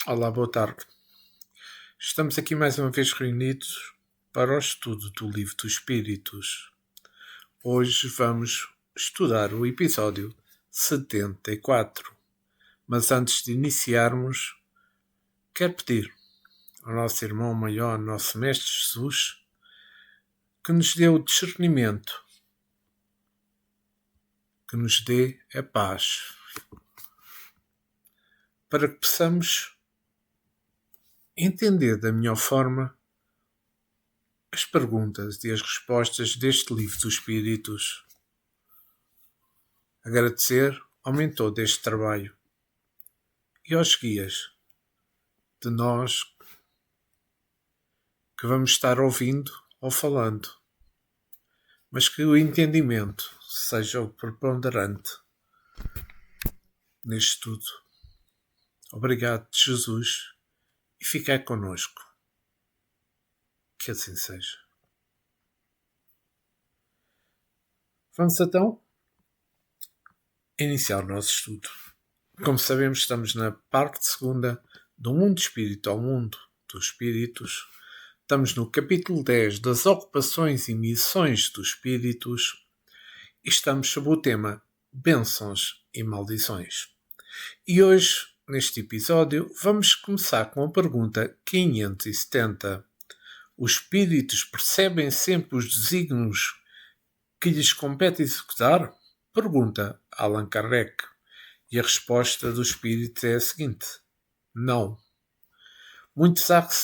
Olá, boa tarde. Estamos aqui mais uma vez reunidos para o estudo do Livro dos Espíritos. Hoje vamos estudar o episódio 74. Mas antes de iniciarmos, quero pedir ao nosso irmão maior, nosso Mestre Jesus, que nos dê o discernimento, que nos dê a paz, para que possamos entender da melhor forma as perguntas e as respostas deste Livro dos Espíritos. Agradecer ao mentor deste trabalho e aos guias de nós que vamos estar ouvindo ou falando, mas que o entendimento seja o preponderante neste estudo. Obrigado, Jesus, e fiquai connosco. Que assim seja. Vamos então iniciar o nosso estudo. Como sabemos, estamos na parte segunda do mundo espírito ao mundo dos espíritos. Estamos no capítulo 10 das ocupações e missões dos espíritos e estamos sob o tema bênçãos e maldições. E hoje, neste episódio, vamos começar com a pergunta 570. Os espíritos percebem sempre os desígnios que lhes compete executar? Pergunta Allan Kardec. E a resposta do espírito é a seguinte: não. Muitos há que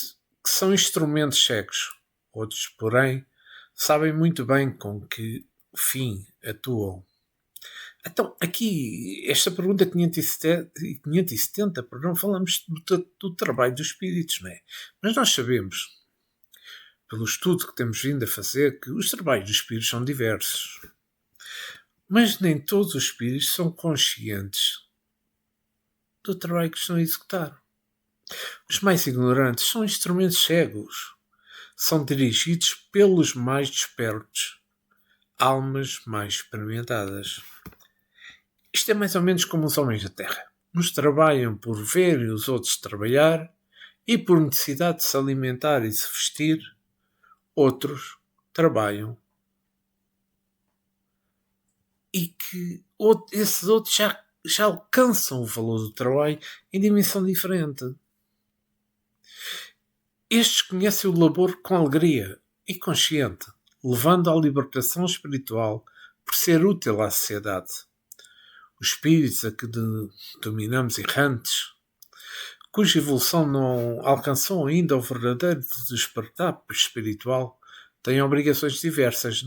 são instrumentos cegos, outros, porém, sabem muito bem com que fim atuam. Então, aqui, esta pergunta 570, não falamos do trabalho dos espíritos, não é? Mas nós sabemos, pelo estudo que temos vindo a fazer, que os trabalhos dos espíritos são diversos. Mas nem todos os espíritos são conscientes do trabalho que estão a executar. Os mais ignorantes são instrumentos cegos. São dirigidos pelos mais despertos, almas mais experimentadas. Isto é mais ou menos como os homens da Terra. Uns trabalham por ver os outros trabalhar e por necessidade de se alimentar e se vestir. Outros trabalham e que esses outros já alcançam o valor do trabalho em dimensão diferente. Estes conhecem o labor com alegria e consciente, levando à libertação espiritual por ser útil à sociedade. Os espíritos a que denominamos errantes, cuja evolução não alcançou ainda o verdadeiro despertar espiritual, têm obrigações diversas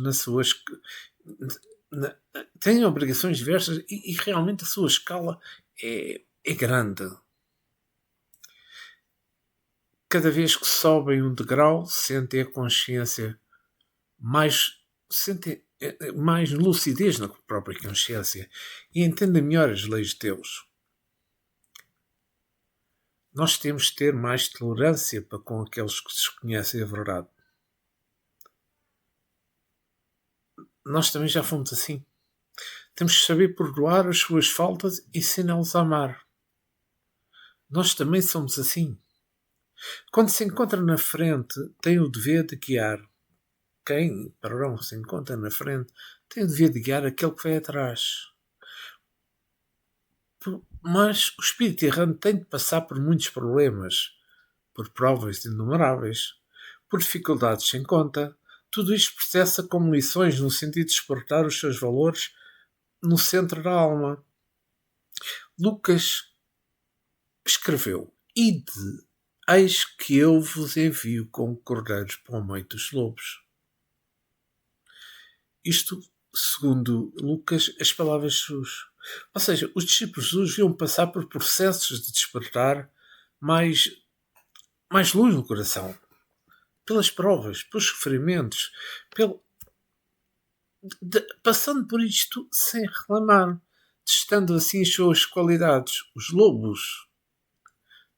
têm obrigações diversas e realmente a sua escala é grande. Cada vez que sobem um degrau, sentem a consciência sentem mais lucidez na própria consciência e entendem melhor as leis de Deus. Nós temos de ter mais tolerância para com aqueles que desconhecem a verdade. Nós também já fomos assim. Temos que saber perdoar as suas faltas e ensiná-los a amar. Nós também somos assim. Quando se encontra na frente, tem o dever de guiar. Quem se encontra na frente tem o dever de guiar aquele que vai atrás. Mas o espírito errante tem de passar por muitos problemas, por provas inumeráveis, por dificuldades sem conta. Tudo isto processa como lições no sentido de exportar os seus valores no centro da alma. Lucas escreveu: Ide, eis que eu vos envio como cordeiros para o meio dos lobos. Isto, segundo Lucas, as palavras de Jesus. Ou seja, os discípulos de Jesus iam passar por processos de despertar mais luz no coração. Pelas provas, pelos sofrimentos, passando por isto sem reclamar, testando assim as suas qualidades. Os lobos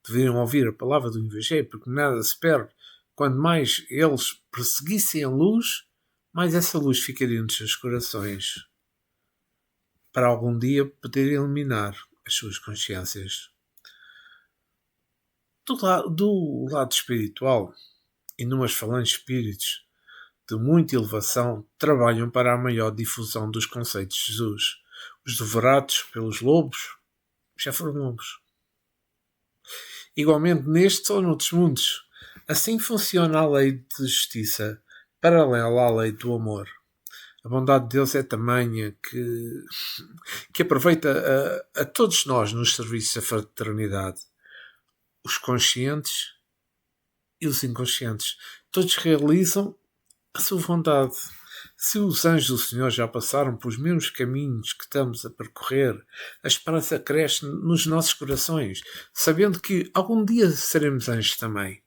deveriam ouvir a palavra do Evangelho, porque nada se perde. Quanto mais eles perseguissem a luz, mais essa luz ficaria nos seus corações, para algum dia poder eliminar as suas consciências. Do lado espiritual, inúmeros falantes espíritos de muita elevação trabalham para a maior difusão dos conceitos de Jesus. Os devorados pelos lobos já foram lobos. Igualmente nestes ou noutros mundos. Assim funciona a lei de justiça, paralela à lei do amor. A bondade de Deus é tamanha que aproveita a todos nós nos serviços da fraternidade. Os conscientes e os inconscientes. Todos realizam a sua vontade. Se os anjos do Senhor já passaram pelos mesmos caminhos que estamos a percorrer, a esperança cresce nos nossos corações, sabendo que algum dia seremos anjos também.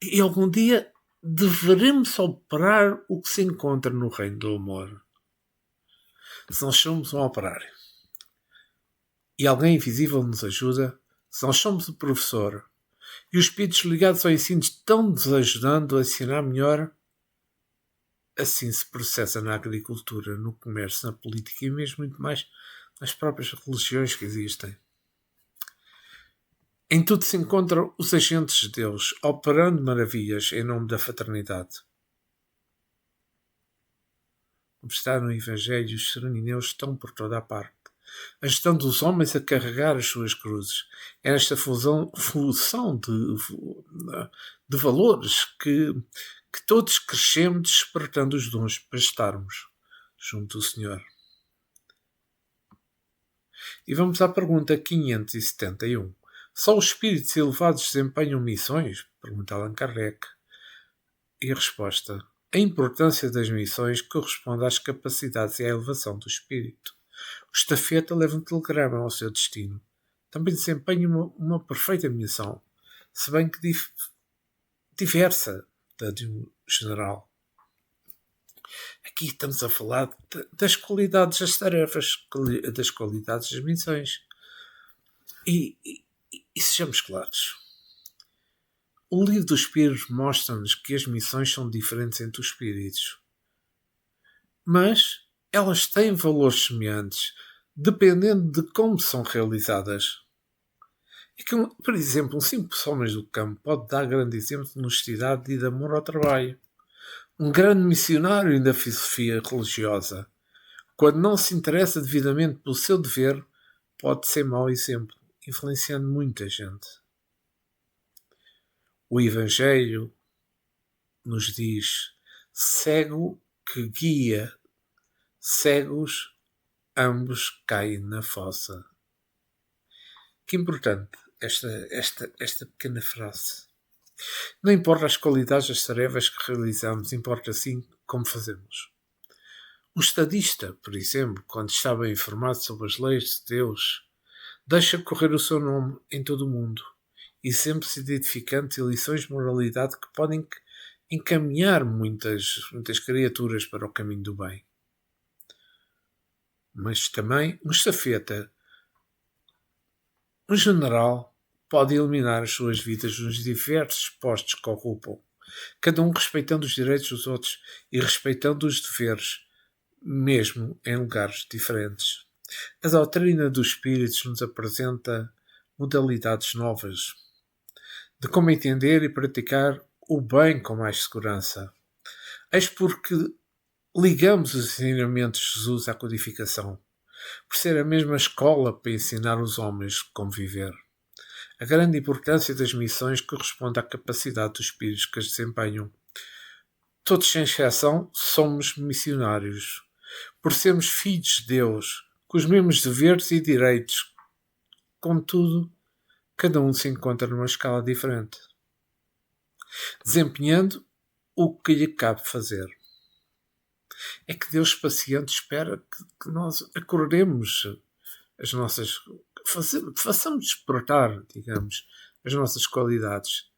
E algum dia deveremos operar o que se encontra no reino do amor. Se nós somos um operário e alguém invisível nos ajuda, se nós somos o professor e os espíritos ligados ao ensino estão-nos ajudando a ensinar melhor, assim se processa na agricultura, no comércio, na política e mesmo muito mais nas próprias religiões que existem. Em tudo se encontram os agentes de Deus, operando maravilhas em nome da fraternidade. Como está no Evangelho, os seronineus estão por toda a parte, ajudando os homens a carregar as suas cruzes. É nesta fusão de valores que todos crescemos despertando os dons para estarmos junto do Senhor. E vamos à pergunta 571. Só os espíritos elevados desempenham missões? Pergunta Allan Kardec. E a resposta: a importância das missões corresponde às capacidades e à elevação do espírito. O estafeta leva um telegrama ao seu destino. Também desempenha uma perfeita missão, se bem que diversa da de um general. Aqui estamos a falar das qualidades das tarefas, das qualidades das missões. E sejamos claros. O livro dos Espíritos mostra-nos que as missões são diferentes entre os espíritos. Mas elas têm valores semelhantes, dependendo de como são realizadas. É que, por exemplo, um simples homem do campo pode dar grande exemplo de honestidade e de amor ao trabalho. Um grande missionário da filosofia religiosa, quando não se interessa devidamente pelo seu dever, pode ser mau exemplo, influenciando muita gente. O Evangelho nos diz: cego que guia, cegos ambos caem na fossa. Que importante esta pequena frase. Não importa as qualidades das tarefas que realizamos, importa sim como fazemos. Um estadista, por exemplo, quando está bem informado sobre as leis de Deus, deixa correr o seu nome em todo o mundo, e sempre se identificando de lições de moralidade que podem encaminhar muitas criaturas para o caminho do bem. Mas também um estafeta, um general, pode eliminar as suas vidas nos diversos postos que ocupam, cada um respeitando os direitos dos outros e respeitando os deveres, mesmo em lugares diferentes. A doutrina dos espíritos nos apresenta modalidades novas de como entender e praticar o bem com mais segurança. Eis porque ligamos os ensinamentos de Jesus à codificação, por ser a mesma escola para ensinar os homens como viver. A grande importância das missões corresponde à capacidade dos espíritos que as desempenham. Todos, sem exceção, somos missionários, por sermos filhos de Deus, com os mesmos deveres e direitos. Contudo, cada um se encontra numa escala diferente, desempenhando o que lhe cabe fazer. É que Deus paciente espera que nós acordemos as nossas... façamos despertar, digamos, as nossas qualidades.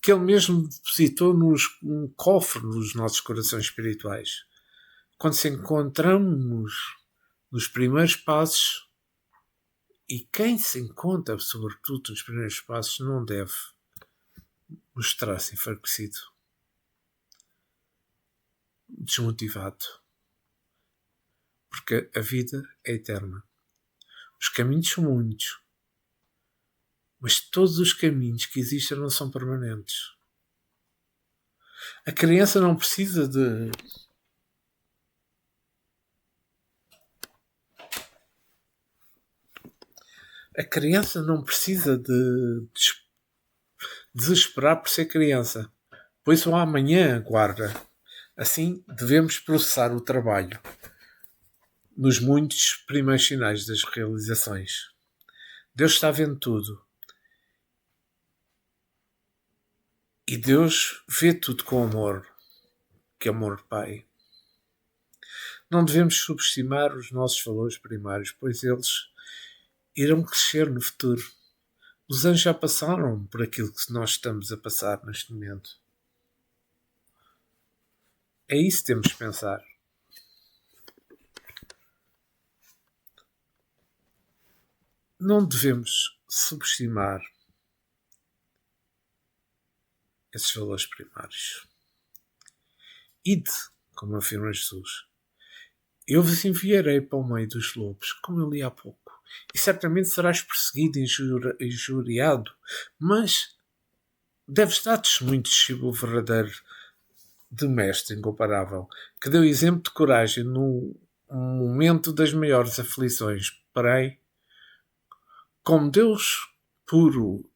Que Ele mesmo depositou-nos um cofre nos nossos corações espirituais. Quando se encontramos nos primeiros passos, e quem se encontra, sobretudo nos primeiros passos, não deve mostrar-se enfraquecido, desmotivado, porque a vida é eterna. Os caminhos são muitos, mas todos os caminhos que existem não são permanentes. A criança não precisa de desesperar por ser criança, pois o amanhã aguarda. Assim, devemos processar o trabalho nos muitos primeiros sinais das realizações. Deus está vendo tudo. E Deus vê tudo com amor, que é amor Pai. Não devemos subestimar os nossos valores primários, pois eles irão crescer no futuro. Os anjos já passaram por aquilo que nós estamos a passar neste momento. É isso que temos de pensar. Não devemos subestimar esses valores primários. Ide, como afirma Jesus, eu vos enviarei para o meio dos lobos, como eu li há pouco, e certamente serás perseguido e injuriado, mas deves dar testemunho de discípulo verdadeiro, de mestre incomparável, que deu exemplo de coragem no momento das maiores aflições. Porém, como Deus puro,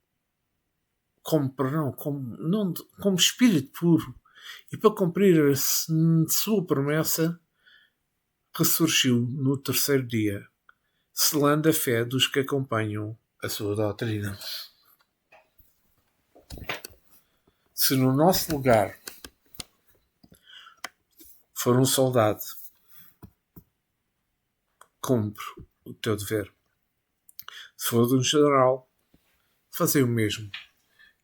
como Espírito puro, e para cumprir a sua promessa, ressurgiu no terceiro dia, selando a fé dos que acompanham a sua doutrina. Se no nosso lugar for um soldado, cumpre o teu dever. Se for de um general, fazei o mesmo.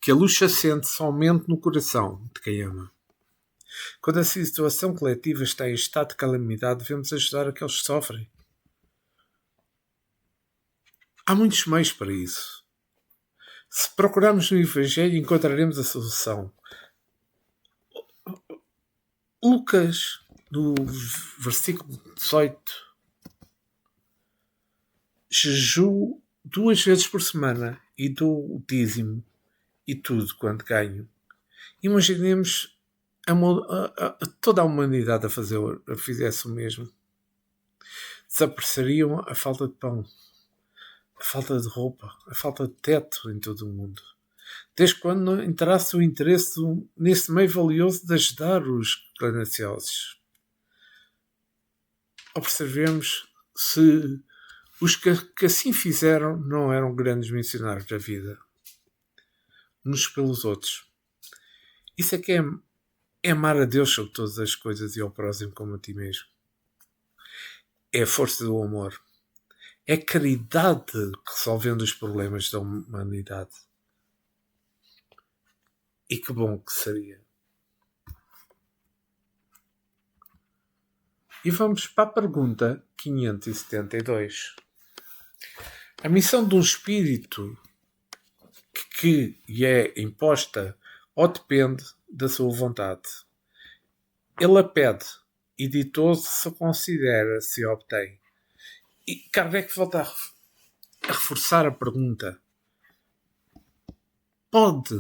Que a luz se acende somente no coração de quem ama. Quando a situação coletiva está em estado de calamidade, devemos ajudar aqueles que sofrem. Há muitos meios para isso. Se procurarmos no Evangelho, encontraremos a solução. Lucas, no versículo 18, jejuo 2 vezes por semana e dou o dízimo e tudo quanto ganho. Imaginemos toda a humanidade a fizesse o mesmo. Desapareceriam a falta de pão, a falta de roupa, a falta de teto em todo o mundo. Desde quando não entrasse o interesse nesse meio valioso de ajudar os gananciosos? Observemos se os que assim fizeram não eram grandes missionários da vida, uns pelos outros. Isso é que é amar a Deus sobre todas as coisas e ao próximo como a ti mesmo. É a força do amor. É a caridade resolvendo os problemas da humanidade. E que bom que seria. E vamos para a pergunta 572. A missão de um espírito que lhe é imposta ou depende da sua vontade. Ele a pede e ditoso se considera, se obtém. E Kardec volta a reforçar a pergunta. Pode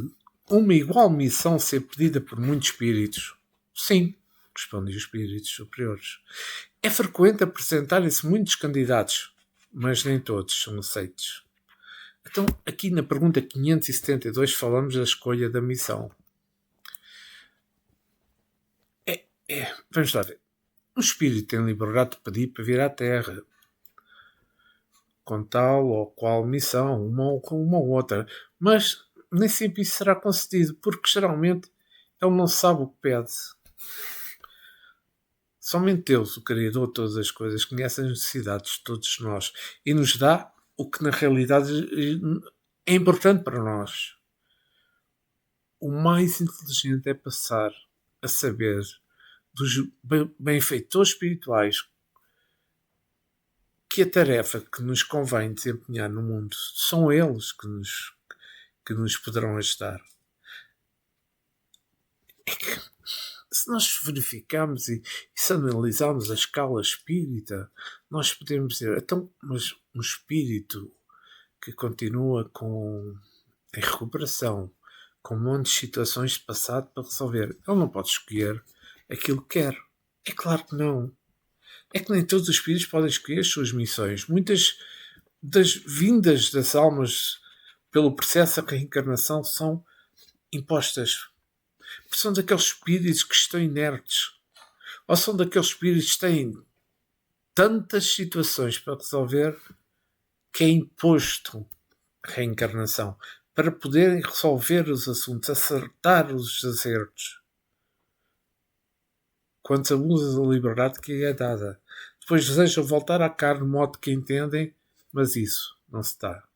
uma igual missão ser pedida por muitos espíritos? Sim, respondem os espíritos superiores. É frequente apresentarem-se muitos candidatos, mas nem todos são aceitos. Então, aqui na pergunta 572 falamos da escolha da missão. Vamos lá ver. Um espírito tem liberdade de pedir para vir à Terra, com tal ou qual missão, uma ou outra, mas nem sempre isso será concedido, porque geralmente ele não sabe o que pede. Somente Deus, o Criador de todas as coisas, conhece as necessidades de todos nós e nos dá o que na realidade é importante para nós. O mais inteligente é passar a saber dos benfeitores espirituais que a tarefa que nos convém desempenhar no mundo são eles que nos poderão ajudar. Se nós verificarmos e se analisarmos a escala espírita, nós podemos dizer, então, mas um espírito que continua em recuperação, com um monte de situações de passado para resolver, ele não pode escolher aquilo que quer. É claro que não. É que nem todos os espíritos podem escolher as suas missões. Muitas das vindas das almas pelo processo da reencarnação são impostas. São daqueles espíritos que estão inertes. Ou são daqueles espíritos que têm tantas situações para resolver que é imposto a reencarnação para poderem resolver os assuntos, acertar os acertos. Quantos abusos da liberdade que é dada. Depois desejam voltar à carne, de modo que entendem, mas isso não se dá.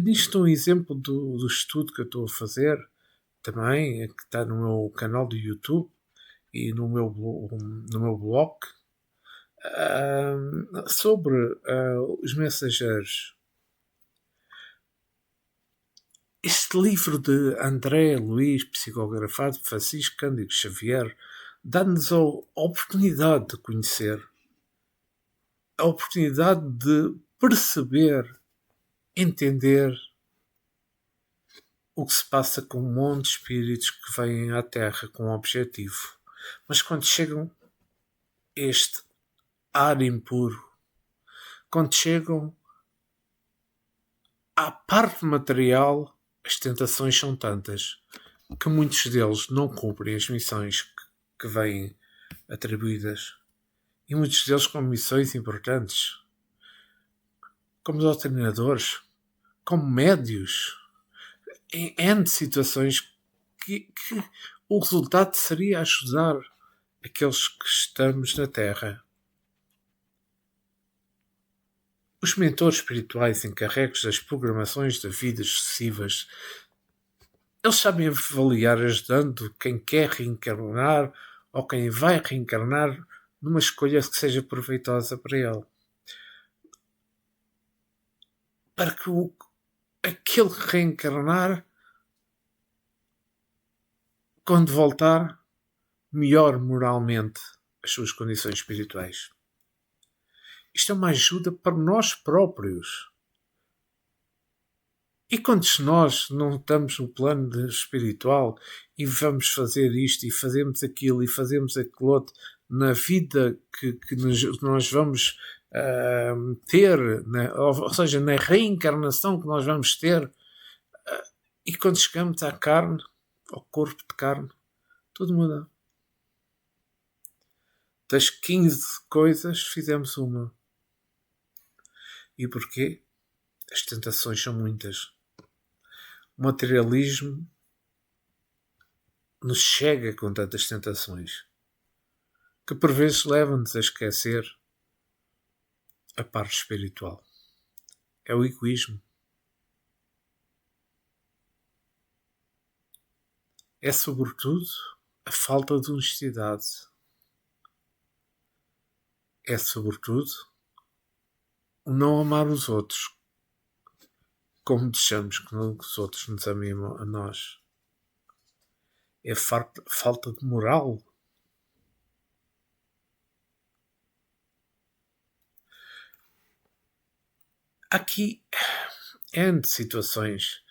Nisto um exemplo do estudo que eu estou a fazer, também, que está no meu canal do YouTube e no meu blog, sobre os mensageiros. Este livro de André Luiz, psicografado de Francisco Cândido Xavier, dá-nos a oportunidade de conhecer, a oportunidade de perceber, entender o que se passa com um monte de espíritos que vêm à Terra com um objetivo. Mas quando chegam a este ar impuro, quando chegam à parte material, as tentações são tantas que muitos deles não cumprem as missões que vêm atribuídas. E muitos deles com missões importantes, como doutrinadores, como médios, em N situações que o resultado seria ajudar aqueles que estamos na Terra. Os mentores espirituais encarregues das programações da vida sucessivas, eles sabem avaliar ajudando quem quer reencarnar ou quem vai reencarnar numa escolha que seja proveitosa para ele. Para que aquele que reencarnar, quando voltar, melhore moralmente as suas condições espirituais. Isto é uma ajuda para nós próprios. E quantos nós não estamos no plano espiritual e vamos fazer isto e fazemos aquilo e fazemos aquilo outro na vida que nós vamos ter, ou seja, na reencarnação que nós vamos ter, e quando chegamos à carne, ao corpo de carne, tudo muda. Das 15 coisas fizemos uma. E porquê? As tentações são muitas. O materialismo nos chega com tantas tentações que por vezes leva-nos a esquecer a parte espiritual. É o egoísmo. É sobretudo a falta de honestidade. É sobretudo o não amar os outros como deixamos que os outros nos amem a nós. É falta de moral. Aqui N de situações.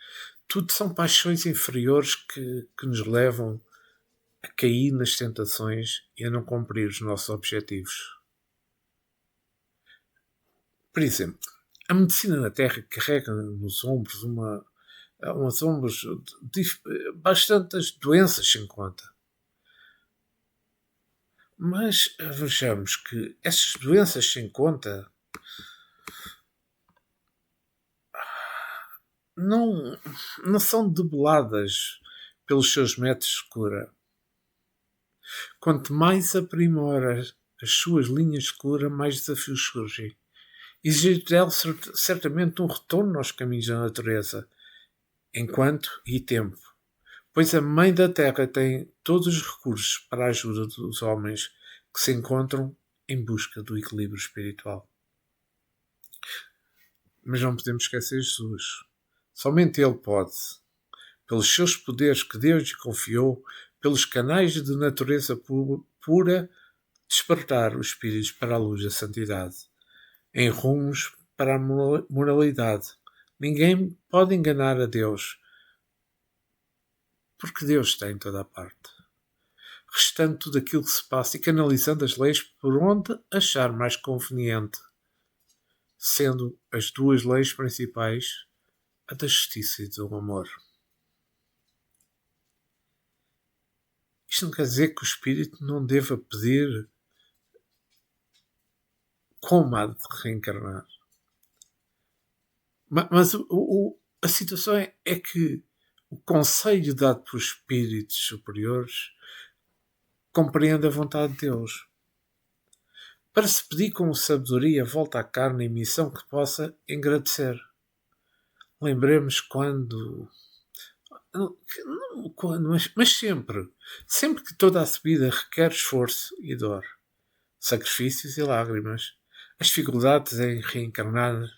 Tudo são paixões inferiores que nos levam a cair nas tentações e a não cumprir os nossos objetivos. Por exemplo, a medicina na Terra carrega nos ombros umas ombros bastantes doenças sem conta. Mas vejamos que essas doenças sem conta não são debeladas pelos seus métodos de cura. Quanto mais aprimora as suas linhas de cura, mais desafios surgem. Exige dela certamente um retorno aos caminhos da natureza, enquanto e tempo, pois a Mãe da Terra tem todos os recursos para a ajuda dos homens que se encontram em busca do equilíbrio espiritual. Mas não podemos esquecer Jesus. Somente Ele pode, pelos seus poderes que Deus lhe confiou, pelos canais de natureza pura, despertar os espíritos para a luz da santidade, em rumos para a moralidade. Ninguém pode enganar a Deus, porque Deus está em toda a parte, restando tudo aquilo que se passa e canalizando as leis por onde achar mais conveniente, sendo as duas leis principais a da justiça e do amor. Isto não quer dizer que o espírito não deva pedir como há de reencarnar. Mas a situação é que o conselho dado por espíritos superiores compreende a vontade de Deus. Para se pedir com sabedoria volta à carne em missão que possa engrandecer. Lembremos quando, mas sempre que toda a subida requer esforço e dor, sacrifícios e lágrimas, as dificuldades em reencarnar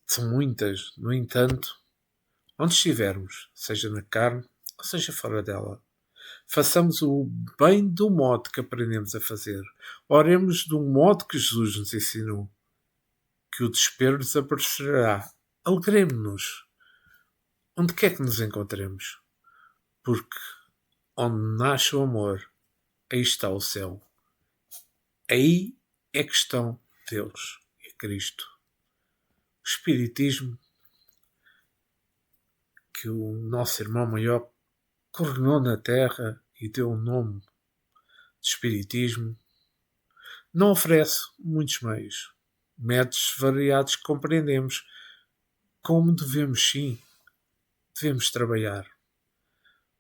são muitas. No entanto, onde estivermos, seja na carne ou seja fora dela, façamos o bem do modo que aprendemos a fazer. Oremos do modo que Jesus nos ensinou, que o desespero desaparecerá. Alegremos-nos, onde quer que nos encontremos, porque onde nasce o amor, aí está o céu. Aí é que estão Deus e Cristo. O Espiritismo, que o nosso irmão maior coronou na Terra e deu o nome de Espiritismo, não oferece muitos meios, métodos variados que compreendemos, como devemos trabalhar.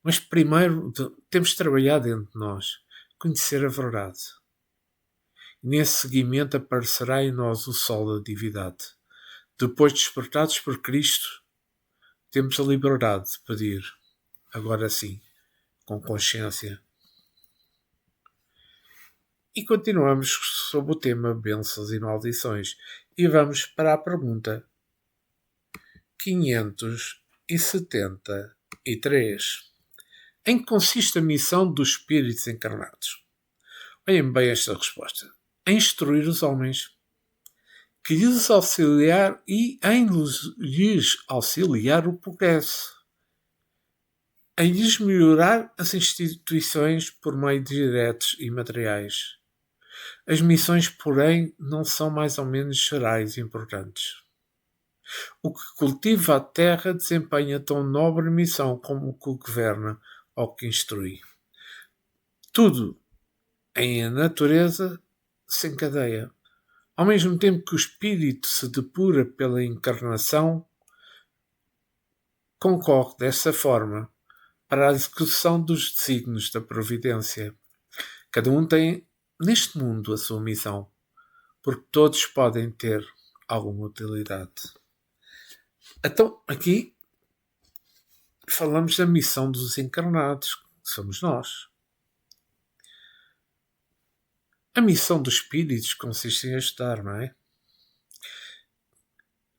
Mas primeiro temos de trabalhar dentro de nós, conhecer a verdade. E nesse seguimento aparecerá em nós o sol da divindade. Depois despertados por Cristo, temos a liberdade de pedir, agora sim, com consciência. E continuamos sobre o tema bênçãos e maldições. E vamos para a pergunta 573. Em que consiste a missão dos espíritos encarnados? Olhem bem esta resposta. Em instruir os homens, que lhes auxiliar e em lhes auxiliar o progresso, em lhes melhorar as instituições por meio de diretos e materiais. As missões, porém, não são mais ou menos gerais e importantes. O que cultiva a terra desempenha tão nobre missão como o que governa ou que instrui. Tudo em a natureza se encadeia. Ao mesmo tempo que o espírito se depura pela encarnação, concorre dessa forma para a execução dos desígnios da providência. Cada um tem neste mundo a sua missão, porque todos podem ter alguma utilidade. Então, aqui falamos da missão dos encarnados, que somos nós. A missão dos espíritos consiste em ajudar, não é?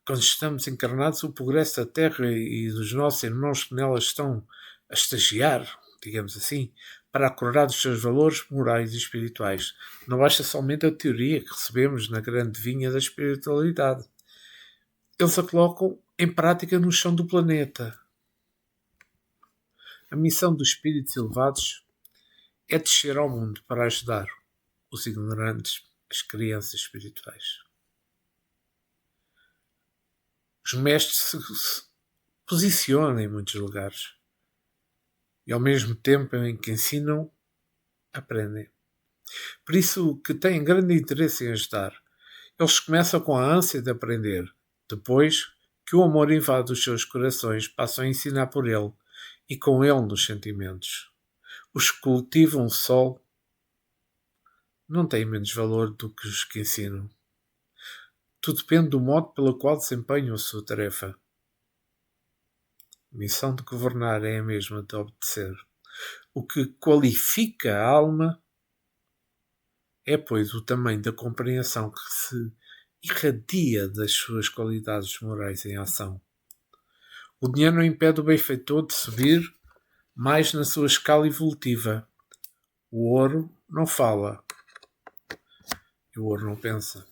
Quando estamos encarnados, o progresso da Terra e dos nossos irmãos que nela estão a estagiar, digamos assim, para acordar os seus valores morais e espirituais. Não basta somente a teoria que recebemos na grande vinha da espiritualidade. Eles a colocam em prática no chão do planeta. A missão dos espíritos elevados é descer ao mundo para ajudar os ignorantes, as crianças espirituais. Os mestres se posicionam em muitos lugares e ao mesmo tempo em que ensinam, aprendem. Por isso que têm grande interesse em ajudar. Eles começam com a ânsia de aprender. Depois que o amor invade os seus corações, passam a ensinar por ele e com ele nos sentimentos. Os que cultivam o sol não têm menos valor do que os que ensinam. Tudo depende do modo pelo qual desempenham a sua tarefa. A missão de governar é a mesma de obedecer. O que qualifica a alma é, pois, o tamanho da compreensão que se irradia das suas qualidades morais em ação. O dinheiro não impede o benfeitor de subir mais na sua escala evolutiva. O ouro não fala e o ouro não pensa.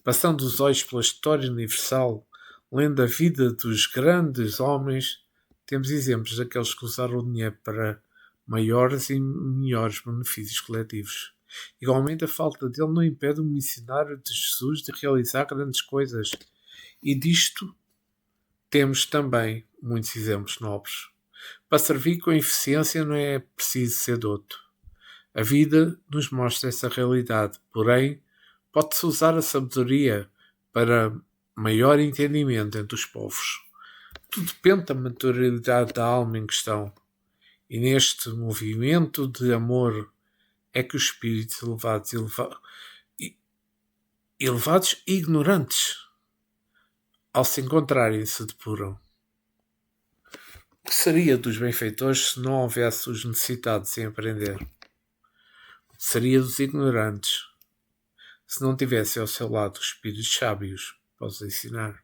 Passando os olhos pela história universal, lendo a vida dos grandes homens, temos exemplos daqueles que usaram o dinheiro para maiores e melhores benefícios coletivos. Igualmente, a falta dele não impede o missionário de Jesus de realizar grandes coisas. E disto temos também muitos exemplos nobres. Para servir com eficiência não é preciso ser douto. A vida nos mostra essa realidade, porém, pode-se usar a sabedoria para maior entendimento entre os povos. Tudo depende da maturidade da alma em questão. E neste movimento de amor é que os espíritos elevados e ignorantes, ao se encontrarem, se depuram. O que seria dos benfeitores se não houvesse os necessitados em aprender? O que seria dos ignorantes se não tivesse ao seu lado os espíritos sábios para os ensinar?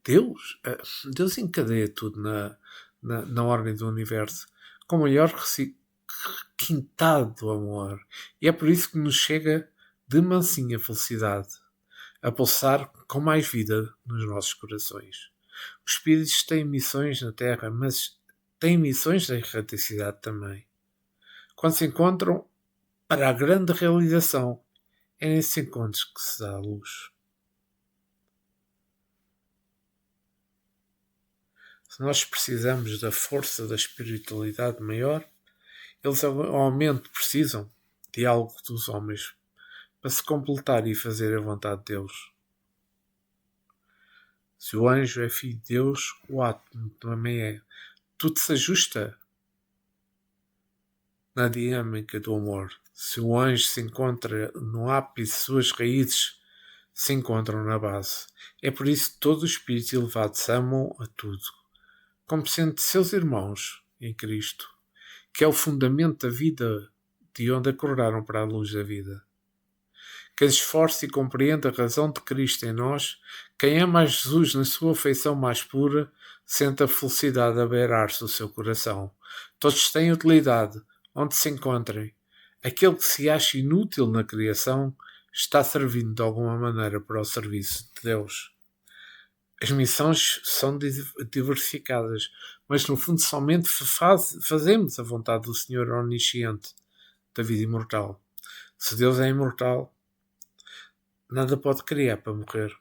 Deus encadeia tudo na ordem do universo com o maior requintado do amor. E é por isso que nos chega de mansinha a felicidade, a pulsar com mais vida nos nossos corações. Os espíritos têm missões na Terra, mas têm missões da erraticidade também. Quando se encontram para a grande realização, é nesses encontros que se dá a luz. Se nós precisamos da força da espiritualidade maior, eles igualmente precisam de algo dos homens para se completar e fazer a vontade de Deus. Se o anjo é filho de Deus, o átomo também é. Tudo se ajusta na dinâmica do amor. Se o anjo se encontra no ápice, suas raízes se encontram na base. É por isso que todos os espíritos elevados amam a tudo, como sendo seus irmãos em Cristo, que é o fundamento da vida, de onde acordaram para a luz da vida. Quem se esforce e compreende a razão de Cristo em nós, quem ama a Jesus na sua afeição mais pura, sente a felicidade a beirar-se o seu coração. Todos têm utilidade, onde se encontrem. Aquele que se acha inútil na criação está servindo de alguma maneira para o serviço de Deus. As missões são diversificadas, mas no fundo somente fazemos a vontade do Senhor onisciente da vida imortal. Se Deus é imortal, nada pode criar para morrer.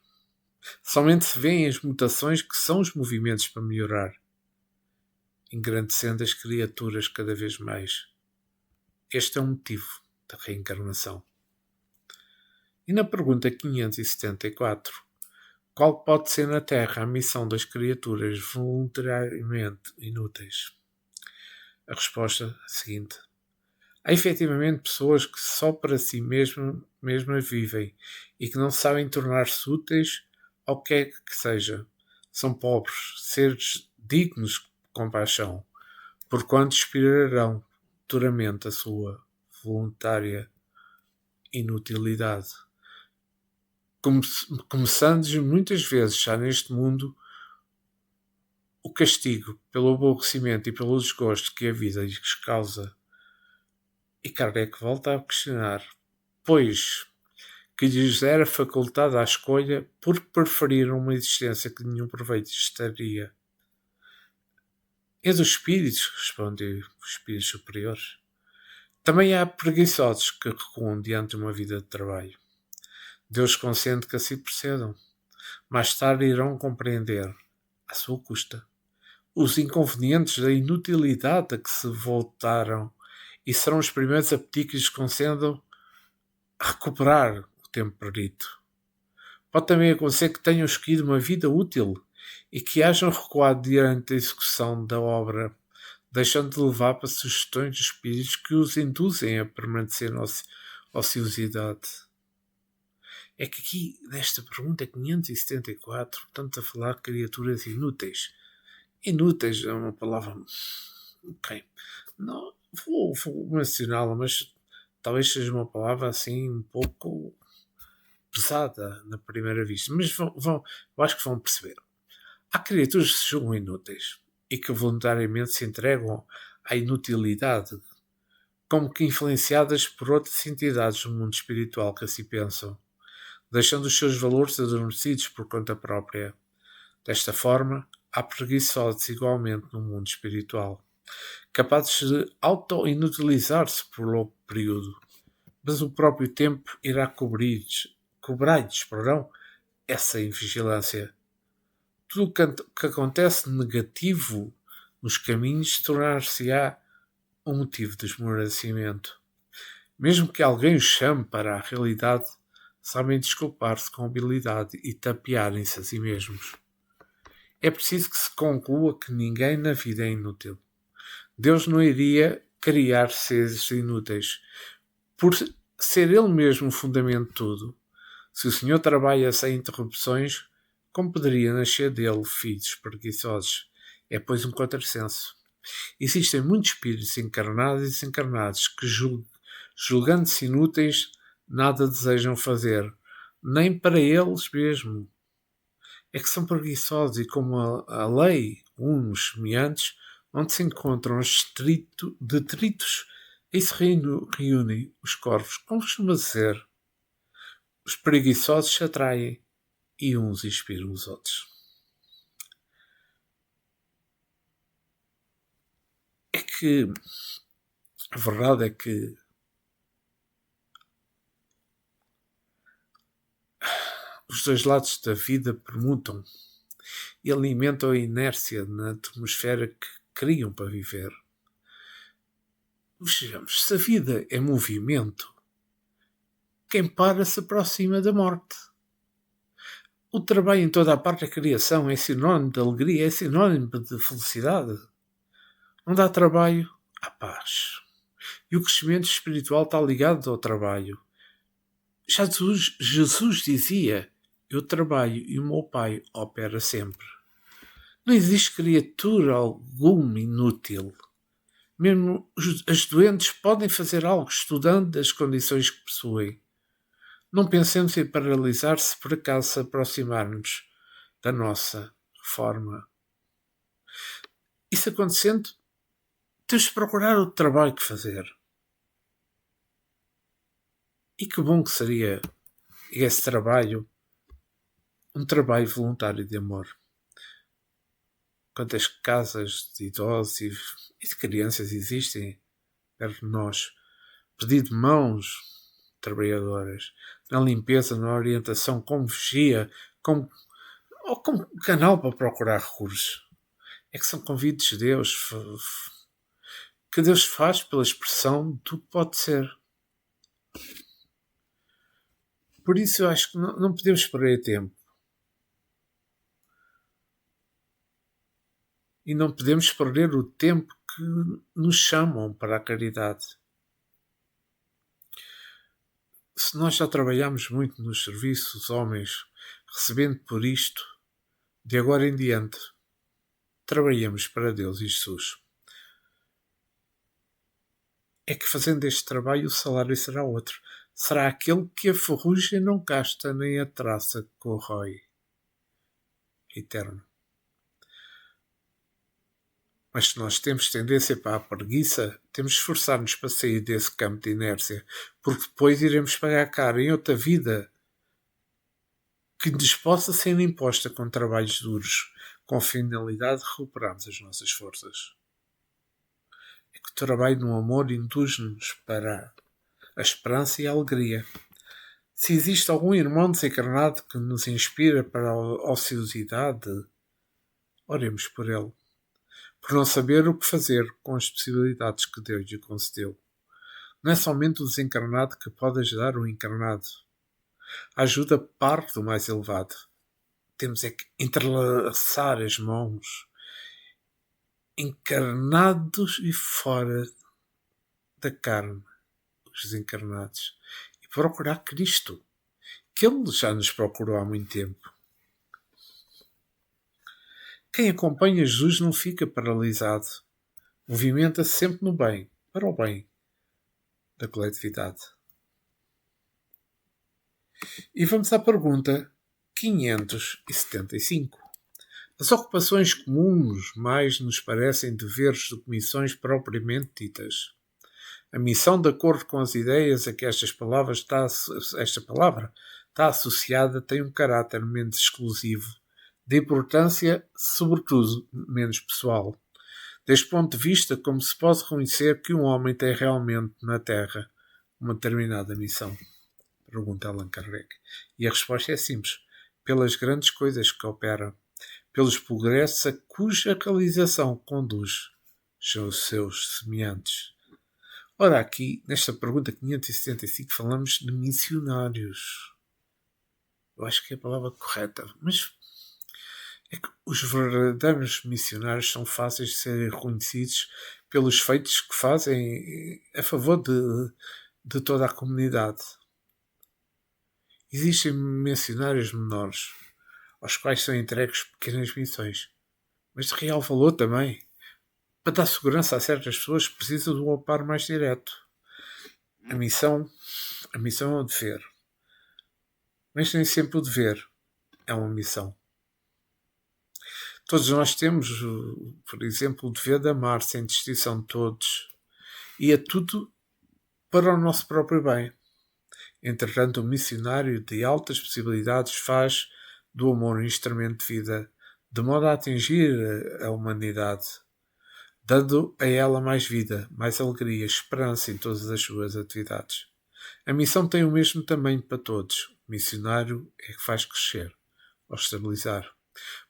Somente se vêem as mutações que são os movimentos para melhorar, engrandecendo as criaturas cada vez mais. Este é o motivo da reencarnação. E na pergunta 574, qual pode ser na Terra a missão das criaturas voluntariamente inúteis? A resposta é a seguinte: há efetivamente pessoas que só para si mesmas vivem e que não sabem tornar-se úteis ao que é que seja. São pobres, seres dignos de compaixão, porquanto expirarão duramente a sua voluntária inutilidade. Começando muitas vezes já neste mundo o castigo pelo aborrecimento e pelo desgosto que a vida lhes causa. E Kardec volta a questionar, pois que lhes era facultada a escolha porque preferiram uma existência que nenhum proveito estaria. É dos espíritos, responde os espíritos superiores. Também há preguiçosos que recuam diante de uma vida de trabalho. Deus consente que assim procedam. Mais tarde irão compreender, à sua custa, os inconvenientes da inutilidade a que se voltaram e serão os primeiros a pedir que lhes concedam recuperar o tempo perdido. Pode também acontecer que tenham escolhido uma vida útil e que hajam recuado diante da execução da obra, deixando de levar para sugestões de espíritos que os induzem a permanecer na ociosidade. É que aqui, nesta pergunta 574, estamos a falar de criaturas inúteis. Inúteis é uma palavra... Ok. Não, vou mencioná-la, mas talvez seja uma palavra assim um pouco pesada na primeira vista, mas eu acho que vão perceber. Há criaturas que se julgam inúteis e que voluntariamente se entregam à inutilidade, como que influenciadas por outras entidades do mundo espiritual que assim pensam, deixando os seus valores adormecidos por conta própria. Desta forma, há preguiçosos igualmente no mundo espiritual, capazes de auto-inutilizar-se por longo período, mas o próprio tempo irá cobrar-lhes essa invigilância. Tudo o que acontece negativo nos caminhos tornar-se-á um motivo de esmorecimento. Mesmo que alguém os chame para a realidade, sabem desculpar-se com habilidade e tapearem-se a si mesmos. É preciso que se conclua que ninguém na vida é inútil. Deus não iria criar seres inúteis. Por ser Ele mesmo o fundamento de tudo, se o Senhor trabalha sem interrupções, como poderia nascer dele filhos preguiçosos? É, pois, um contrassenso. Existem muitos espíritos encarnados e desencarnados que, julgando-se inúteis, nada desejam fazer, nem para eles mesmos. É que são preguiçosos e, como a lei, uns semelhantes, onde se encontram os detritos, aí se reúnem os corvos. Como costuma dizer, os preguiçosos se atraem e uns inspiram os outros. É que a verdade é que os dois lados da vida permutam e alimentam a inércia na atmosfera que criam para viver. Vejamos, se a vida é movimento, quem para se aproxima da morte. O trabalho em toda a parte da criação é sinónimo de alegria, é sinónimo de felicidade. Não dá trabalho, há paz. E o crescimento espiritual está ligado ao trabalho. Já Jesus dizia: eu trabalho e o meu Pai opera sempre. Não existe criatura alguma inútil. Mesmo as doentes podem fazer algo estudando as condições que possuem. Não pensemos em paralisar-se por acaso se aproximar-nos da nossa forma. Isso acontecendo, temos de procurar outro trabalho que fazer. E que bom que seria esse trabalho, um trabalho voluntário de amor. Quantas casas de idosos e de crianças existem perto de nós, pedindo mãos trabalhadoras, na limpeza, na orientação, como vigia, como canal para procurar recursos. É que são convites de Deus, que Deus faz pela expressão de tudo que pode ser. Por isso eu acho que não podemos perder tempo. E não podemos perder o tempo que nos chamam para a caridade. Se nós já trabalhamos muito nos serviços, homens, recebendo por isto, de agora em diante, trabalhemos para Deus e Jesus. É que fazendo este trabalho o salário será outro. Será aquele que a ferrugem não gasta nem a traça corrói. Eterno. Mas se nós temos tendência para a preguiça, temos de esforçar-nos para sair desse campo de inércia, porque depois iremos pagar caro em outra vida que nos possa ser imposta com trabalhos duros, com a finalidade de recuperarmos as nossas forças. É que o trabalho no amor induz-nos para a esperança e a alegria. Se existe algum irmão desencarnado que nos inspira para a ociosidade, oremos por ele. Por não saber o que fazer com as possibilidades que Deus lhe concedeu. Não é somente o desencarnado que pode ajudar o encarnado. A ajuda parte do mais elevado. Temos é que entrelaçar as mãos, encarnados e fora da carne, os desencarnados, e procurar Cristo, que Ele já nos procurou há muito tempo. Quem acompanha Jesus não fica paralisado. Movimenta-se sempre no bem, para o bem da coletividade. E vamos à pergunta 575. As ocupações comuns mais nos parecem deveres do que missões propriamente ditas. A missão, de acordo com as ideias a que esta palavra está associada, tem um caráter menos exclusivo, de importância, sobretudo, menos pessoal. Deste ponto de vista, como se pode reconhecer que um homem tem realmente na Terra uma determinada missão? Pergunta Allan Kardec. E a resposta é simples. Pelas grandes coisas que opera, pelos progressos a cuja realização conduz os seus semelhantes. Ora, aqui, nesta pergunta 575, falamos de missionários. Eu acho que é a palavra correta, mas é que os verdadeiros missionários são fáceis de serem reconhecidos pelos feitos que fazem a favor de toda a comunidade. Existem missionários menores, aos quais são entregues pequenas missões, mas de real valor também. Para dar segurança a certas pessoas, precisa de um amparo mais direto. A missão é um dever, mas nem sempre o dever é uma missão. Todos nós temos, por exemplo, o dever de amar sem distinção de todos, e é tudo para o nosso próprio bem. Entretanto, o missionário de altas possibilidades faz do amor um instrumento de vida, de modo a atingir a humanidade, dando a ela mais vida, mais alegria, esperança em todas as suas atividades. A missão tem o mesmo tamanho para todos. O missionário é que faz crescer, ou estabilizar.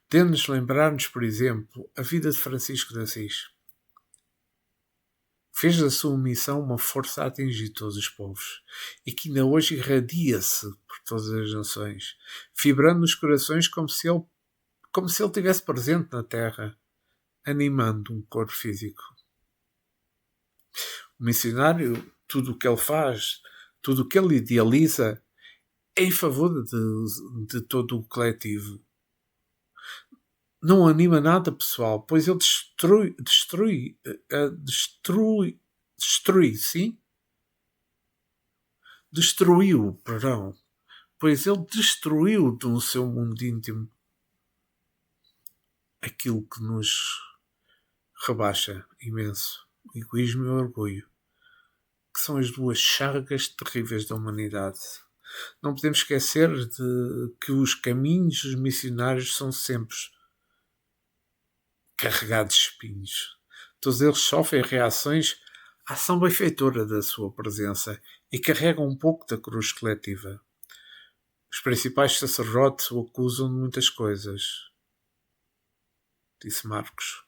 Podemos lembrar-nos, por exemplo, a vida de Francisco de Assis. Fez da sua missão uma força a atingir todos os povos, e que ainda hoje irradia-se por todas as nações, vibrando nos corações como se ele estivesse presente na Terra, animando um corpo físico. O missionário, tudo o que ele faz, tudo o que ele idealiza, é em favor de todo o coletivo. Não anima nada pessoal, pois ele pois ele destruiu do seu mundo íntimo aquilo que nos rebaixa imenso, o egoísmo e o orgulho, que são as duas chagas terríveis da humanidade. Não podemos esquecer de que os caminhos dos missionários são sempre carregados de espinhos. Todos eles sofrem reações à ação benfeitora da sua presença e carregam um pouco da cruz coletiva. Os principais sacerdotes o acusam de muitas coisas, disse Marcos.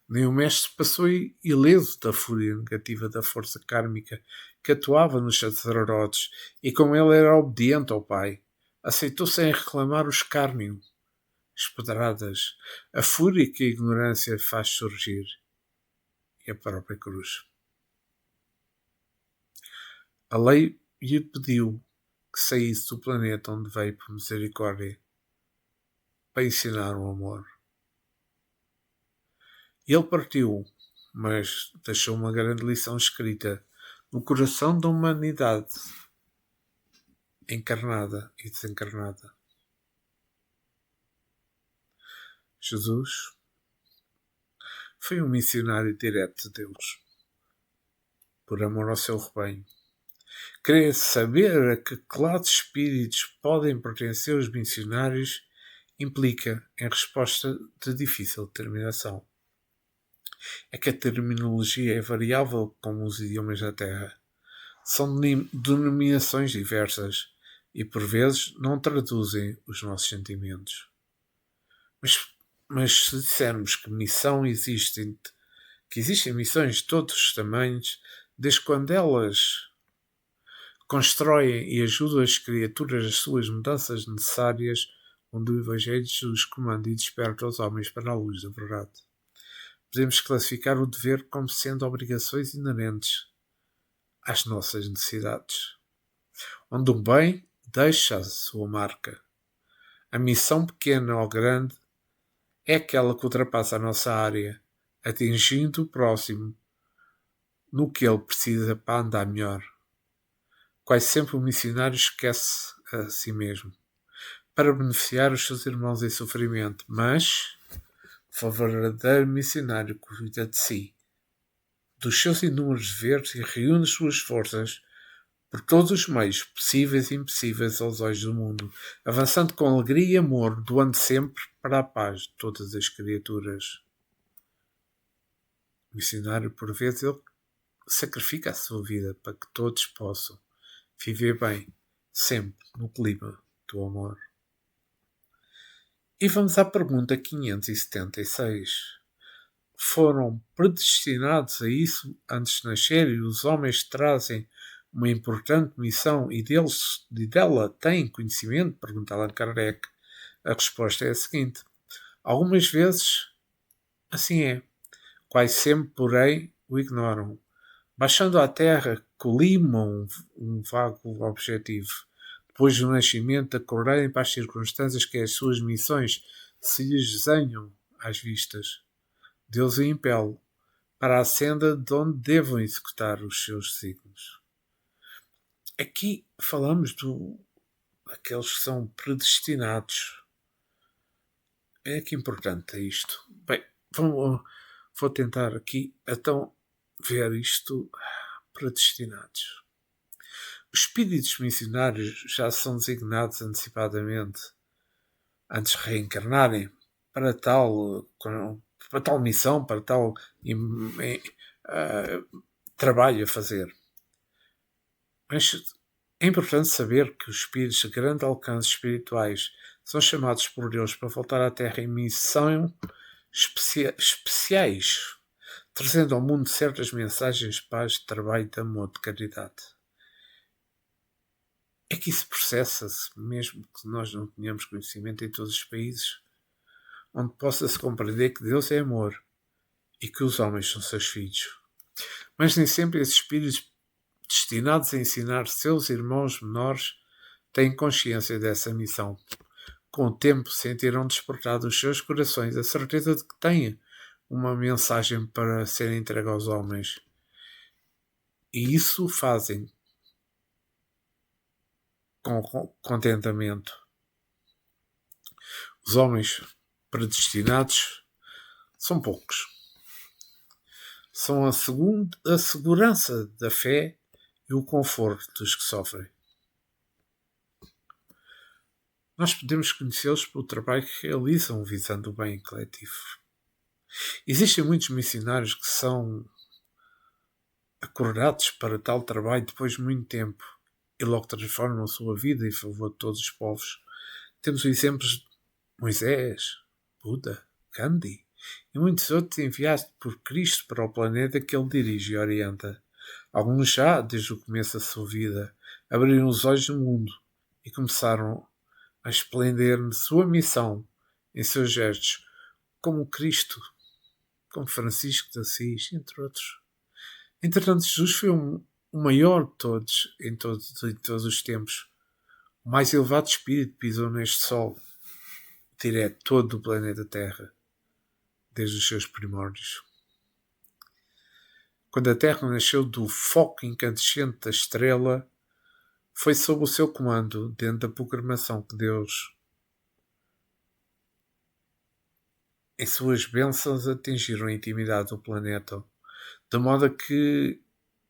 Nem o mestre passou ileso da fúria negativa da força kármica que atuava nos sacerdotes, e como ele era obediente ao Pai, aceitou sem reclamar o escárnio, as pedradas, a fúria que a ignorância faz surgir, e a própria cruz. A lei lhe pediu que saísse do planeta onde veio por misericórdia, para ensinar o amor. Ele partiu, mas deixou uma grande lição escrita no coração da humanidade, encarnada e desencarnada. Jesus foi um missionário direto de Deus, por amor ao seu rebanho. Querer saber a que classe de espíritos podem pertencer os missionários implica em resposta de difícil determinação. É que a terminologia é variável como os idiomas da Terra. São denominações diversas e, por vezes, não traduzem os nossos sentimentos. Mas se dissermos que existem missões de todos os tamanhos, desde quando elas constroem e ajudam as criaturas às suas mudanças necessárias, onde o Evangelho de Jesus comanda e desperta os homens para a luz da verdade. Podemos classificar o dever como sendo obrigações inerentes às nossas necessidades, onde um bem deixa a sua marca. A missão pequena ou grande é aquela que ultrapassa a nossa área, atingindo o próximo no que ele precisa para andar melhor. Quase sempre o missionário esquece a si mesmo para beneficiar os seus irmãos em sofrimento, mas o verdadeiro missionário cuida de si, dos seus inúmeros deveres e reúne suas forças por todos os meios possíveis e impossíveis aos olhos do mundo, avançando com alegria e amor, doando sempre para a paz de todas as criaturas. O missionário, por vezes, ele sacrifica a sua vida para que todos possam viver bem, sempre no clima do amor. E vamos à pergunta 576. Foram predestinados a isso antes de nascer e os homens trazem uma importante missão e dela têm conhecimento? Pergunta Allan Kardec. A resposta é a seguinte. Algumas vezes assim é. Quase sempre, porém, o ignoram. Baixando à terra, colimam um vago objetivo. Depois do nascimento, acordarem para as circunstâncias que as suas missões se lhes desenham às vistas. Deus o impele para a senda de onde devam executar os seus signos. Aqui falamos daqueles que são predestinados. É que importante isto. Bem, vou tentar aqui então ver isto predestinados. Os espíritos missionários já são designados antecipadamente, antes de reencarnarem, para tal missão, para tal trabalho a fazer. Mas é importante saber que os espíritos de grande alcance espirituais são chamados por Deus para voltar à Terra em missão especiais, trazendo ao mundo certas mensagens de paz, de trabalho, de amor, de caridade. É que isso processa-se, mesmo que nós não tenhamos conhecimento em todos os países, onde possa-se compreender que Deus é amor e que os homens são seus filhos. Mas nem sempre esses espíritos destinados a ensinar seus irmãos menores têm consciência dessa missão. Com o tempo sentirão despertado os seus corações a certeza de que têm uma mensagem para ser entregue aos homens. E isso fazem com contentamento. Os homens predestinados são poucos. São a segurança da fé e o conforto dos que sofrem. Nós podemos conhecê-los pelo trabalho que realizam visando o bem coletivo. Existem muitos missionários que são acordados para tal trabalho depois de muito tempo e logo transformam a sua vida em favor de todos os povos. Temos exemplos de Moisés, Buda, Gandhi e muitos outros enviados por Cristo para o planeta que ele dirige e orienta. Alguns já, desde o começo da sua vida, abriram os olhos do mundo e começaram a esplender na sua missão, em seus gestos, como Cristo, como Francisco de Assis, entre outros. Entretanto, Jesus foi o maior de todos, em todos os tempos. O mais elevado espírito pisou neste sol, direto todo o planeta Terra, desde os seus primórdios. Quando a Terra nasceu do foco incandescente da estrela, foi sob o seu comando, dentro da programação que Deus, em suas bênçãos, atingiram a intimidade do planeta, de modo a que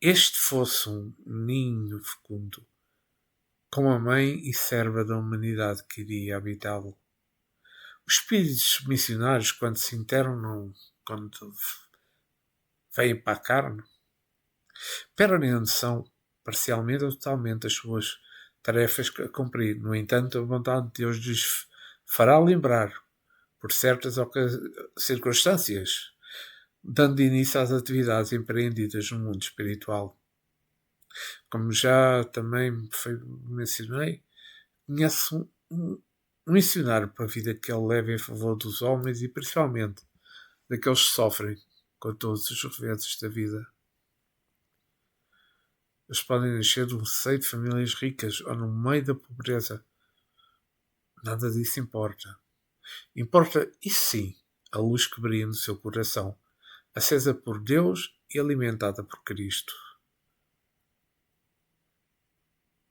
este fosse um ninho fecundo, com a mãe e serva da humanidade que iria habitá-lo. Os espíritos missionários, quando se internam, quando vêm para a carne, perdem a noção, parcialmente ou totalmente, das suas tarefas a cumprir. No entanto, a vontade de Deus lhes fará lembrar, por certas circunstâncias, dando início às atividades empreendidas no mundo espiritual. Como já também mencionei, conheço um missionário para a vida que ele leva em favor dos homens e principalmente daqueles que sofrem com todos os reveses da vida. Eles podem nascer de um seio de famílias ricas ou no meio da pobreza. Nada disso importa. Importa, isso sim, a luz que brilha no seu coração, acesa por Deus e alimentada por Cristo.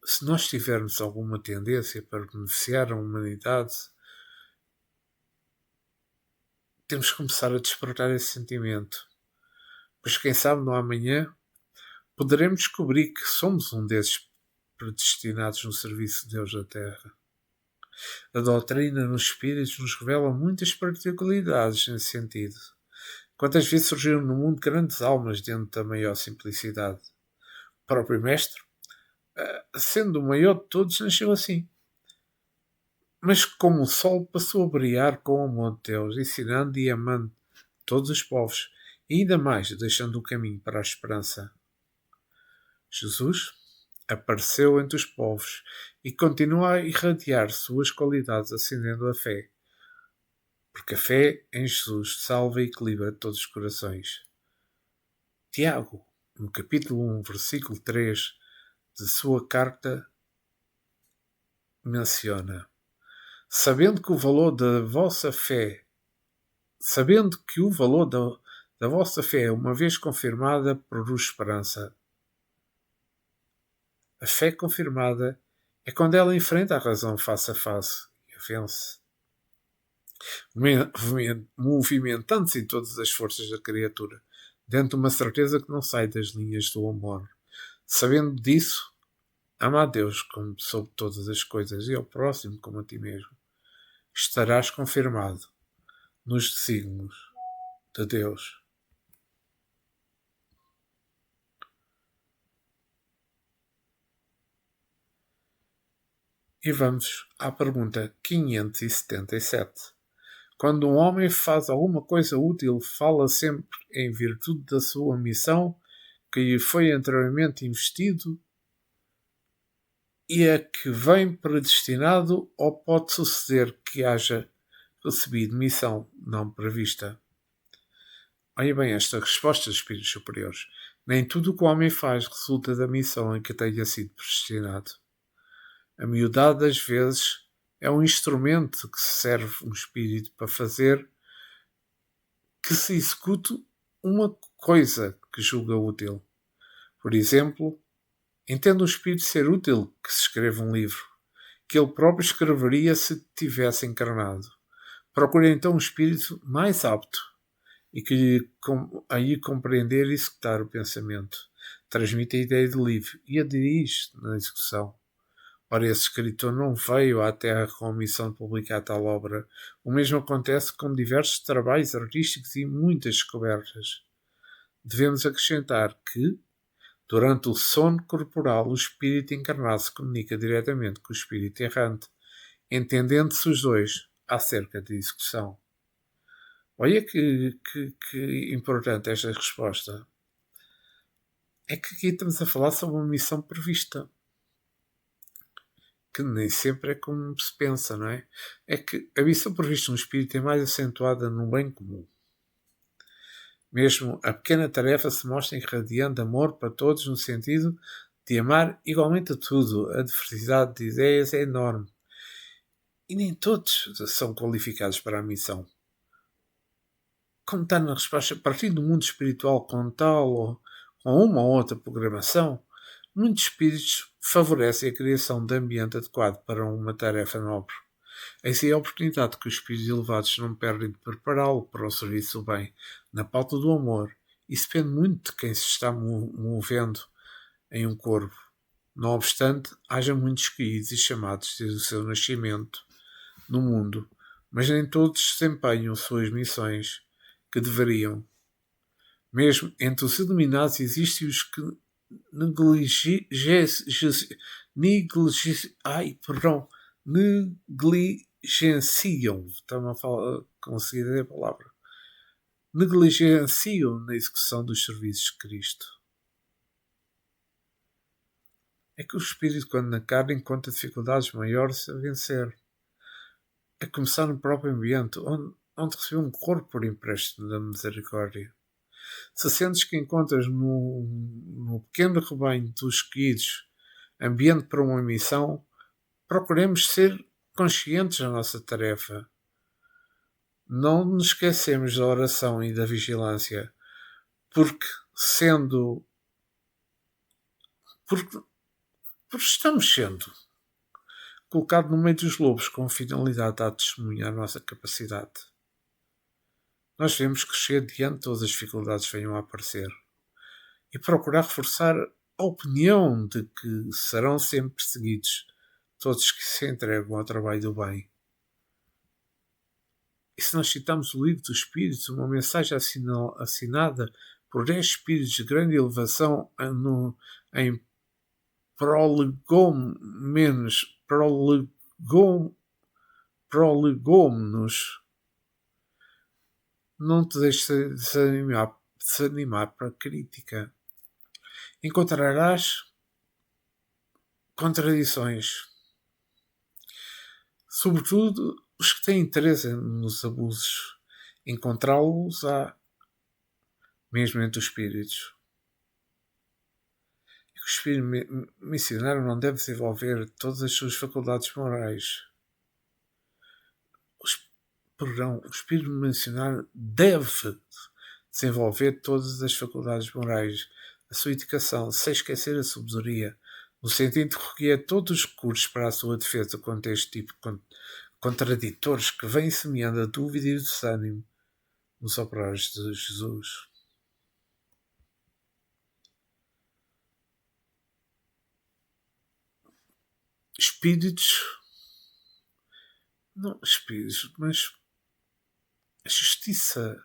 se nós tivermos alguma tendência para beneficiar a humanidade, temos que começar a despertar esse sentimento. Pois quem sabe no amanhã poderemos descobrir que somos um desses predestinados no serviço de Deus da Terra. A doutrina nos Espíritos nos revela muitas particularidades nesse sentido. Quantas vezes surgiram no mundo grandes almas dentro da maior simplicidade? O próprio Mestre, sendo o maior de todos, nasceu assim. Mas como o sol passou a brilhar com o amor de Deus, ensinando e amando todos os povos, e ainda mais deixando o caminho para a esperança. Jesus apareceu entre os povos e continua a irradiar suas qualidades acendendo a fé, porque a fé em Jesus salva e equilibra todos os corações. Tiago, no capítulo 1, versículo 3 de sua carta, menciona: sabendo que o valor da vossa fé é uma vez confirmada, produz esperança. A fé confirmada é quando ela enfrenta a razão face a face e a vence, movimentando-se em todas as forças da criatura, dentro de uma certeza que não sai das linhas do amor. Sabendo disso, ama a Deus como sobre todas as coisas e ao próximo como a ti mesmo. Estarás confirmado nos desígnios de Deus. E vamos à pergunta 577. Quando um homem faz alguma coisa útil, fala sempre em virtude da sua missão que lhe foi anteriormente investido e a que vem predestinado, ou pode suceder que haja recebido missão não prevista? Olha bem esta resposta dos espíritos superiores. Nem tudo o que o homem faz resulta da missão em que tenha sido predestinado. A miudade das vezes é um instrumento que serve um espírito para fazer que se execute uma coisa que julga útil. Por exemplo, entende um espírito ser útil que se escreva um livro, que ele próprio escreveria se tivesse encarnado. Procura então um espírito mais apto e que lhe aí compreender e executar o pensamento. Transmite a ideia de livro e a dirige na execução. Ora, esse escritor não veio à Terra com a missão de publicar tal obra. O mesmo acontece com diversos trabalhos artísticos e muitas descobertas. Devemos acrescentar que, durante o sono corporal, o espírito encarnado se comunica diretamente com o espírito errante, entendendo-se os dois acerca da execução. Olha que importante esta resposta. É que aqui estamos a falar sobre uma missão prevista, que nem sempre é como se pensa, não é? É que a missão prevista no espírito é mais acentuada no bem comum. Mesmo a pequena tarefa se mostra irradiando amor para todos no sentido de amar igualmente a tudo. A diversidade de ideias é enorme. E nem todos são qualificados para a missão. Como está na resposta, partindo do mundo espiritual com tal ou com uma ou outra programação, muitos espíritos favorecem a criação de ambiente adequado para uma tarefa nobre. Essa é a oportunidade que os espíritos elevados não perdem de prepará-lo para o serviço do bem, na pauta do amor. Isso depende muito de quem se está movendo em um corpo. Não obstante, haja muitos escolhidos e chamados desde o seu nascimento no mundo, mas nem todos desempenham suas missões que deveriam. Mesmo entre os iluminados existem os que negligenciam, estão a falar, conseguir dizer a palavra, negligenciam na execução dos serviços de Cristo. É que o espírito, quando na carne, encontra dificuldades maiores a vencer. A começar no próprio ambiente, onde recebeu um corpo por empréstimo da misericórdia. Se sentes que encontras no pequeno rebanho dos escolhidos ambiente para uma missão, procuremos ser conscientes da nossa tarefa. Não nos esquecemos da oração e da vigilância, porque Porque estamos sendo colocados no meio dos lobos com a finalidade de dar testemunho à nossa capacidade. Nós devemos crescer diante de todas as dificuldades que venham a aparecer e procurar reforçar a opinião de que serão sempre perseguidos todos que se entregam ao trabalho do bem. E se nós citamos o livro dos Espíritos, uma mensagem assinada por 10 espíritos de grande elevação em prolegômenos, não te deixes desanimar para a crítica. Encontrarás contradições, sobretudo os que têm interesse nos abusos. Encontrá-los há mesmo entre os espíritos. E que o espírito missionário não deve desenvolver todas as suas faculdades morais. O espírito missionário deve desenvolver todas as faculdades morais, a sua educação, sem esquecer a sabedoria, no sentido de recolher todos os recursos para a sua defesa contra este tipo de contraditores que vêm semeando a dúvida e o desânimo nos operários de Jesus. Não espíritos, mas a justiça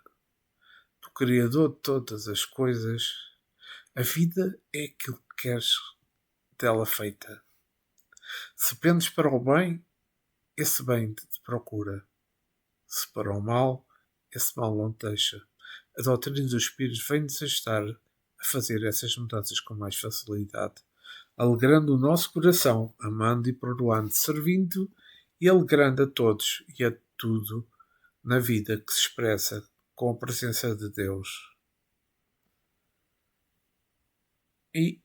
do Criador de todas as coisas. A vida é aquilo que queres dela feita. Se pendes para o bem, esse bem te procura. Se para o mal, esse mal não te deixa. A doutrina dos Espíritos vem-nos ajudar a fazer essas mudanças com mais facilidade, alegrando o nosso coração, amando e perdoando, servindo e alegrando a todos e a tudo na vida que se expressa com a presença de Deus. E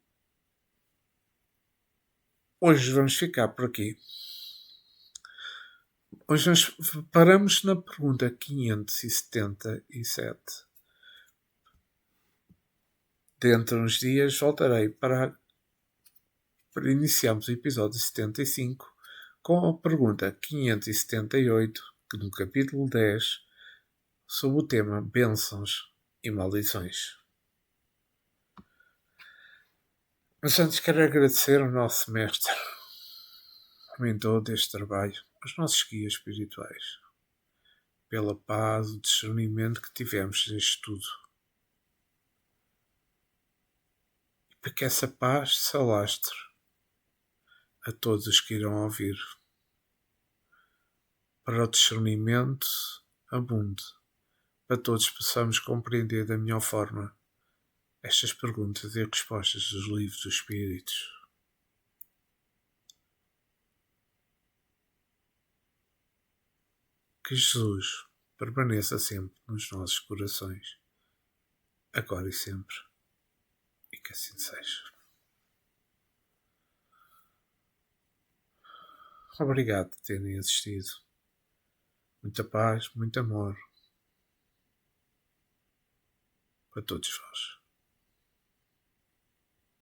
hoje vamos ficar por aqui. Hoje nós paramos na pergunta 577. Dentro de uns dias voltarei para iniciarmos o episódio 75 com a pergunta 578, que no capítulo 10, sobre o tema bênçãos e maldições. Mas antes quero agradecer ao nosso mestre, mentor deste trabalho, aos nossos guias espirituais, pela paz e discernimento que tivemos neste estudo. E para que essa paz se alastre a todos os que irão ouvir, para o discernimento abunde, para todos possamos compreender da melhor forma estas perguntas e respostas dos livros dos Espíritos. Que Jesus permaneça sempre nos nossos corações, agora e sempre, e que assim seja. Obrigado por terem assistido. Muita paz, muito amor para todos vós.